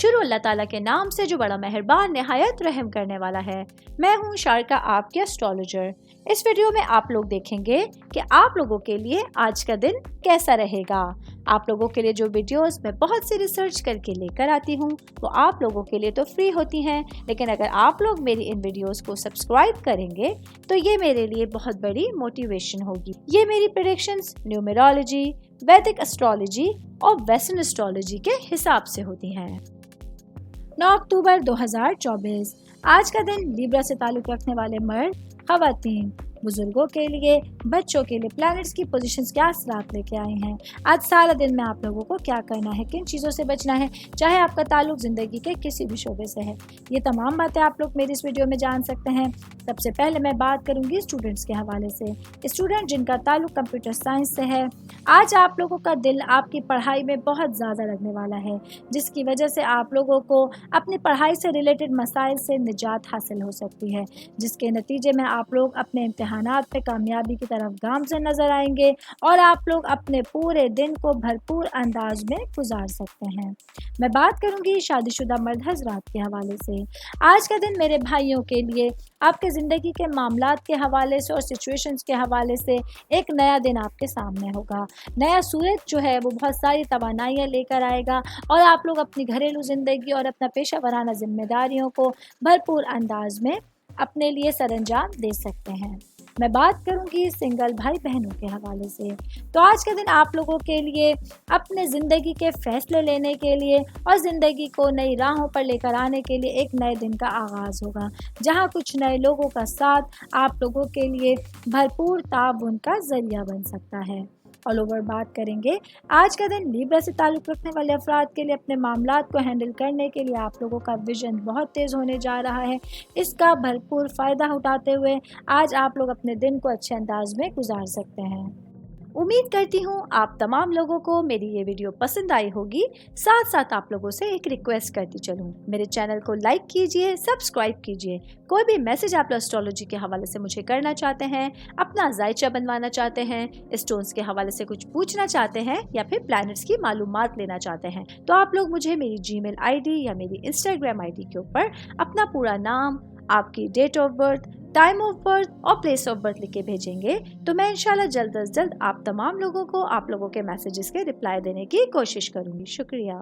شروع اللہ تعالیٰ کے نام سے جو بڑا مہربان نہایت رحم کرنے والا ہے۔ میں ہوں شارکا، آپ کے اسٹرالوجر۔ اس ویڈیو میں آپ لوگ دیکھیں گے کہ آپ لوگوں کے لیے آج کا دن کیسا رہے گا۔ آپ لوگوں کے لیے جو ویڈیوز میں بہت سی ریسرچ کر کے لے کر آتی ہوں وہ آپ لوگوں کے لیے تو فری ہوتی ہیں، لیکن اگر آپ لوگ میری ان ویڈیوز کو سبسکرائب کریں گے تو یہ میرے لیے بہت بڑی موٹیویشن ہوگی۔ یہ میری پریڈکشنز نیومرولوجی، ویدک اسٹرالوجی اور ویسٹرن اسٹرالوجی کے حساب سے ہوتی ہیں۔ 9 اکتوبر 2024 آج کا دن لیبرا سے تعلق رکھنے والے مرد، خواتین، بزرگوں کے لیے، بچوں کے لیے پلانٹس کی پوزیشنز کیا اثرات لے کے آئی ہیں۔ آج سارا دن میں آپ لوگوں کو کیا کرنا ہے، کن چیزوں سے بچنا ہے، چاہے آپ کا تعلق زندگی کے کسی بھی شعبے سے ہے، یہ تمام باتیں آپ لوگ میری اس ویڈیو میں جان سکتے ہیں۔ سب سے پہلے میں بات کروں گی اسٹوڈنٹس کے حوالے سے۔ اسٹوڈنٹ جن کا تعلق کمپیوٹر سائنس سے ہے، آج آپ لوگوں کا دل آپ کی پڑھائی میں بہت زیادہ لگنے والا ہے، جس کی وجہ سے آپ لوگوں کو اپنی پڑھائی سے ریلیٹڈ مسائل سے نجات حاصل ہو سکتی ہے، جس کے نتیجے میں آپ لوگ اپنے امتحانات میں کامیابی کی طرف گامزن نظر آئیں گے اور آپ لوگ اپنے پورے دن کو بھرپور انداز میں گزار سکتے ہیں۔ میں بات کروں گی شادی شدہ مرد حضرات کے حوالے سے۔ آج کا دن میرے بھائیوں کے لیے آپ کے زندگی کے معاملات کے حوالے سے اور سچویشنز کے حوالے سے ایک نیا دن آپ کے سامنے ہوگا۔ نیا سورج جو ہے وہ بہت ساری توانائیاں لے کر آئے گا اور آپ لوگ اپنی گھریلو زندگی اور اپنا پیشہ ورانہ ذمہ داریوں کو بھرپور انداز میں اپنے لیے سر انجام دے سکتے ہیں۔ میں بات کروں گی سنگل بھائی بہنوں کے حوالے سے، تو آج کا دن آپ لوگوں کے لیے اپنے زندگی کے فیصلے لینے کے لیے اور زندگی کو نئی راہوں پر لے کر آنے کے لیے ایک نئے دن کا آغاز ہوگا، جہاں کچھ نئے لوگوں کا ساتھ آپ لوگوں کے لیے بھرپور تعاون کا ذریعہ بن سکتا ہے۔ آل اوور بات کریں گے آج کا دن لیبرا سے تعلق رکھنے والے افراد کے لیے اپنے معاملات کو ہینڈل کرنے کے لیے آپ لوگوں کا ویژن بہت تیز ہونے جا رہا ہے۔ اس کا بھرپور فائدہ اٹھاتے ہوئے آج آپ لوگ اپنے دن کو اچھے انداز میں گزار سکتے ہیں۔ امید کرتی ہوں آپ تمام لوگوں کو میری یہ ویڈیو پسند آئی ہوگی۔ ساتھ ساتھ آپ لوگوں سے ایک ریکویسٹ کرتی چلوں، میرے چینل کو لائک کیجئے، سبسکرائب کیجئے۔ کوئی بھی میسج آپ اسٹرالوجی کے حوالے سے مجھے کرنا چاہتے ہیں، اپنا ذائچہ بنوانا چاہتے ہیں، اسٹونز کے حوالے سے کچھ پوچھنا چاہتے ہیں یا پھر پلانٹس کی معلومات لینا چاہتے ہیں، تو آپ لوگ مجھے میری جی میل آئی ڈی یا میری انسٹاگرام آئی ڈی کے اوپر اپنا پورا نام، آپ کی date of birth, time of birth اور پلیس آف برتھ لکھ کے بھیجیں گے تو میں انشاءاللہ جلد از جلد آپ تمام لوگوں کو آپ لوگوں کے میسیجز کے رپلائی دینے کی کوشش کروں گی۔ شکریہ۔